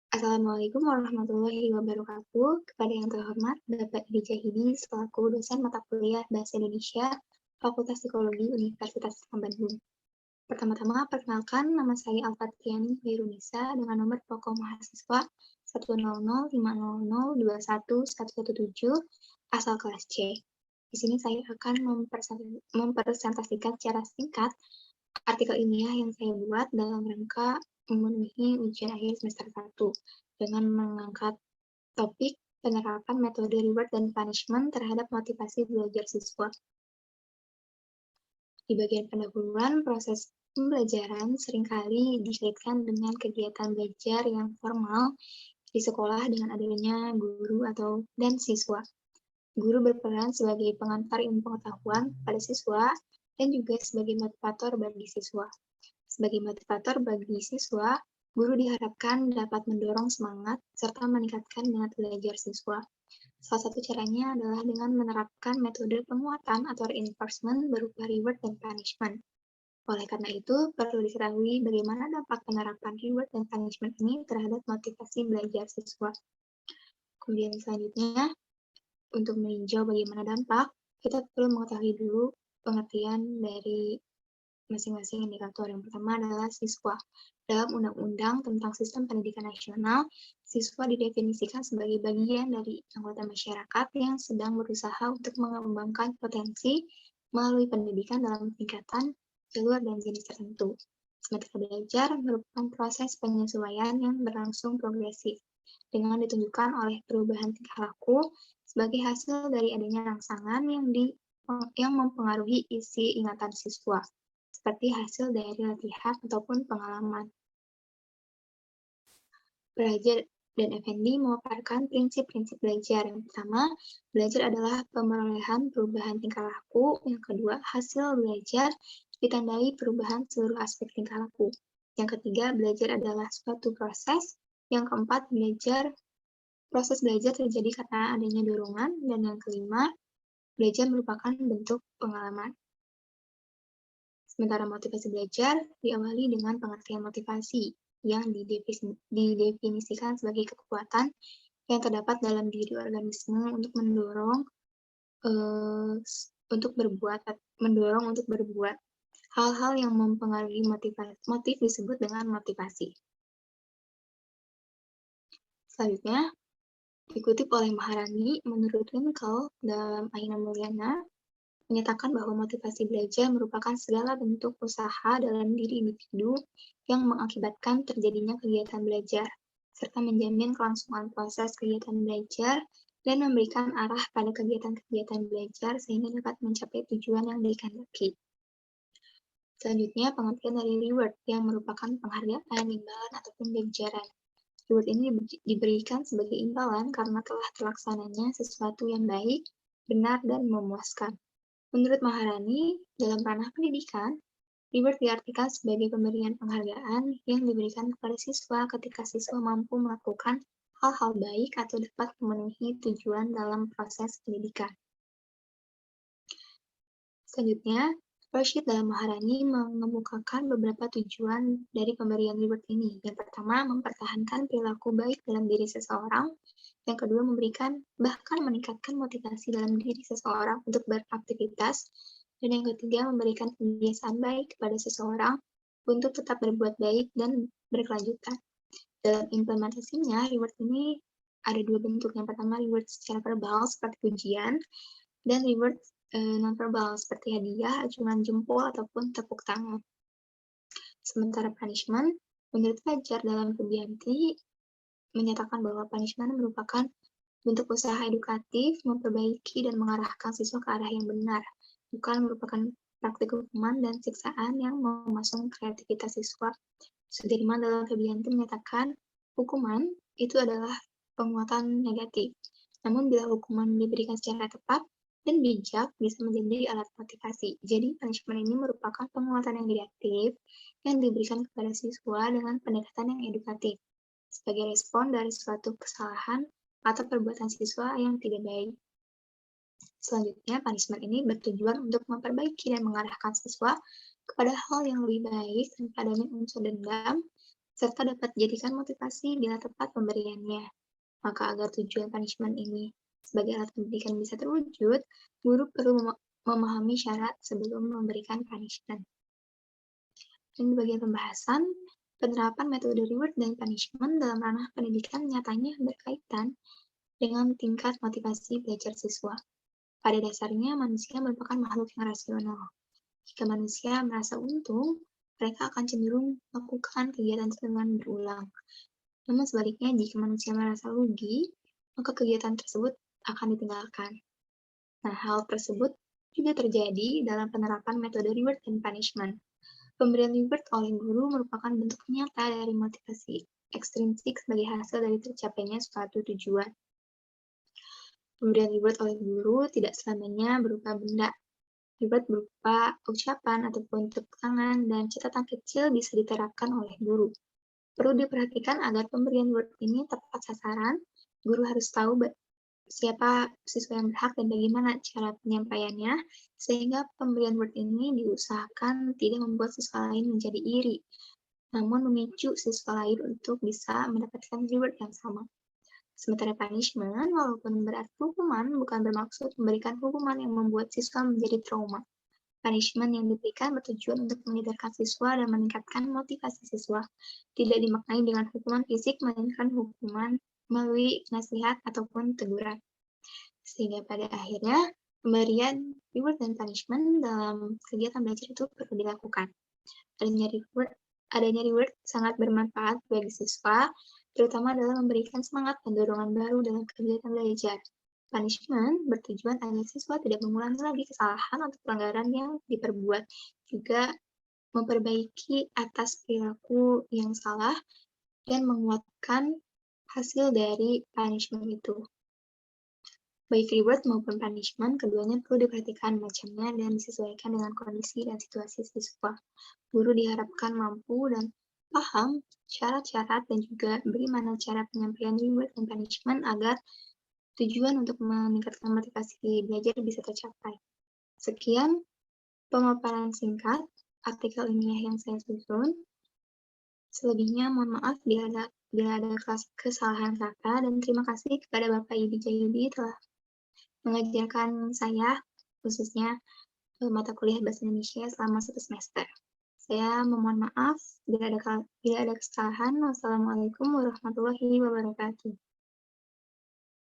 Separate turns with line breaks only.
Assalamualaikum warahmatullahi wabarakatuh. Kepada yang terhormat Bapak Edi Jahidi selaku dosen mata kuliah Bahasa Indonesia Fakultas Psikologi Universitas Islam Bandung. Pertama-tama, perkenalkan nama saya Al-Fatihani Khairunisa dengan nomor pokok mahasiswa 10050021117 asal kelas C. Di sini saya akan mempresentasikan secara singkat artikel ilmiah yang saya buat dalam rangka memenuhi ujian akhir semester 1 dengan mengangkat topik penerapan metode reward dan punishment terhadap motivasi belajar siswa. Di bagian pendahuluan, proses pembelajaran seringkali dikaitkan dengan kegiatan belajar yang formal di sekolah dengan adanya guru dan siswa. Guru berperan sebagai pengantar ilmu pengetahuan pada siswa dan juga sebagai motivator bagi siswa. Sebagai motivator bagi siswa, guru diharapkan dapat mendorong semangat serta meningkatkan minat belajar siswa. Salah satu caranya adalah dengan menerapkan metode penguatan atau reinforcement berupa reward dan punishment. Oleh karena itu, perlu diketahui bagaimana dampak penerapan reward dan punishment ini terhadap motivasi belajar siswa. Kemudian selanjutnya, untuk meninjau bagaimana dampak, kita perlu mengetahui dulu pengertian dari masing-masing indikator. Yang pertama adalah siswa. Dalam Undang-Undang tentang Sistem Pendidikan Nasional, siswa didefinisikan sebagai bagian dari anggota masyarakat yang sedang berusaha untuk mengembangkan potensi melalui pendidikan dalam tingkatan, jalur, dan jenis tertentu. Sementara belajar merupakan proses penyesuaian yang berlangsung progresif, dengan ditunjukkan oleh perubahan tingkah laku sebagai hasil dari adanya rangsangan yang mempengaruhi isi ingatan siswa, seperti hasil dari latihan ataupun pengalaman. Belajar dan Effendi memaparkan prinsip-prinsip belajar. Yang pertama, belajar adalah pemerolehan perubahan tingkah laku. Yang kedua, hasil belajar ditandai perubahan seluruh aspek tingkah laku. Yang ketiga, belajar adalah suatu proses. Yang keempat, proses belajar terjadi karena adanya dorongan. Dan yang kelima, belajar merupakan bentuk pengalaman. Sementara motivasi belajar diawali dengan pengertian motivasi yang didefinisikan sebagai kekuatan yang terdapat dalam diri organisme untuk mendorong untuk berbuat hal-hal yang mempengaruhi motif disebut dengan motivasi. Selanjutnya, dikutip oleh Maharani, menurut Winkel dalam Aina Mulyana, menyatakan bahwa motivasi belajar merupakan segala bentuk usaha dalam diri individu yang mengakibatkan terjadinya kegiatan belajar, serta menjamin kelangsungan proses kegiatan belajar dan memberikan arah pada kegiatan-kegiatan belajar sehingga dapat mencapai tujuan yang dikehendaki. Selanjutnya, pengertian dari reward yang merupakan penghargaan, imbalan, ataupun ganjaran. Reward ini diberikan sebagai imbalan karena telah terlaksananya sesuatu yang baik, benar, dan memuaskan. Menurut Maharani, dalam ranah pendidikan, reward diartikan sebagai pemberian penghargaan yang diberikan kepada siswa ketika siswa mampu melakukan hal-hal baik atau dapat memenuhi tujuan dalam proses pendidikan. Selanjutnya, Rashid dalam Maharani mengemukakan beberapa tujuan dari pemberian reward ini. Yang pertama, mempertahankan perilaku baik dalam diri seseorang. Yang kedua, memberikan bahkan meningkatkan motivasi dalam diri seseorang untuk beraktivitas. Dan yang ketiga, memberikan kebiasaan baik kepada seseorang untuk tetap berbuat baik dan berkelanjutan. Dalam implementasinya, reward ini ada dua bentuk. Yang pertama, reward secara verbal seperti pujian, dan reward non-verbal seperti hadiah, acungan jempol, ataupun tepuk tangan. Sementara punishment, menurut Fajar dalam Rubianti, menyatakan bahwa punishment merupakan bentuk usaha edukatif, memperbaiki dan mengarahkan siswa ke arah yang benar, bukan merupakan praktik hukuman dan siksaan yang memasung kreativitas siswa. Sudirman dalam Rubianti menyatakan, hukuman itu adalah penguatan negatif. Namun bila hukuman diberikan secara tepat dan bijak, bisa menjadi alat motivasi. Jadi, punishment ini merupakan penguatan yang negatif yang diberikan kepada siswa dengan pendekatan yang edukatif, sebagai respon dari suatu kesalahan atau perbuatan siswa yang tidak baik. Selanjutnya, punishment ini bertujuan untuk memperbaiki dan mengarahkan siswa kepada hal yang lebih baik tanpa adanya unsur dendam, serta dapat dijadikan motivasi bila tepat pemberiannya. Maka agar tujuan punishment ini sebagai alat pendidikan bisa terwujud, guru perlu memahami syarat sebelum memberikan punishment. Dan di bagian pembahasan, penerapan metode reward dan punishment dalam ranah pendidikan nyatanya berkaitan dengan tingkat motivasi belajar siswa. Pada dasarnya, manusia merupakan makhluk yang rasional. Jika manusia merasa untung, mereka akan cenderung melakukan kegiatan dengan berulang. Namun sebaliknya, jika manusia merasa rugi, maka kegiatan tersebut akan ditinggalkan. Nah, hal tersebut juga terjadi dalam penerapan metode reward dan punishment. Pemberian reward oleh guru merupakan bentuk nyata dari motivasi ekstrinsik sebagai hasil dari tercapainya suatu tujuan. Pemberian reward oleh guru tidak selamanya berupa benda. Reward berupa ucapan ataupun tepuk tangan dan catatan kecil bisa diterapkan oleh guru. Perlu diperhatikan agar pemberian reward ini tepat sasaran, guru harus tahu siapa siswa yang berhak dan bagaimana cara penyampaiannya, sehingga pemberian reward ini diusahakan tidak membuat siswa lain menjadi iri, namun memicu siswa lain untuk bisa mendapatkan reward yang sama. Sementara punishment, walaupun berarti hukuman, bukan bermaksud memberikan hukuman yang membuat siswa menjadi trauma. Punishment yang diberikan bertujuan untuk menyadarkan siswa dan meningkatkan motivasi siswa. Tidak dimaknai dengan hukuman fisik, melainkan hukuman melalui nasihat ataupun teguran. Sehingga pada akhirnya, pemberian reward dan punishment dalam kegiatan belajar itu perlu dilakukan. Adanya reward sangat bermanfaat bagi siswa, terutama dalam memberikan semangat dan dorongan baru dalam kegiatan belajar. Punishment bertujuan agar siswa tidak mengulangi lagi kesalahan atau pelanggaran yang diperbuat, juga memperbaiki atas perilaku yang salah dan menguatkan hasil dari punishment itu. Baik reward maupun punishment, keduanya perlu diperhatikan macamnya dan disesuaikan dengan kondisi dan situasi siswa. Guru diharapkan mampu dan paham syarat-syarat dan juga bagaimana cara penyampaian reward dan punishment agar tujuan untuk meningkatkan motivasi belajar bisa tercapai. Sekian pemaparan singkat artikel ilmiah yang saya susun. Selebihnya mohon maaf bila ada kesalahan kata, dan terima kasih kepada Bapak Yudi Jayudi telah mengajarkan saya khususnya mata kuliah Bahasa Indonesia selama 1 semester. Saya memohon maaf bila ada kesalahan. Wassalamualaikum warahmatullahi wabarakatuh.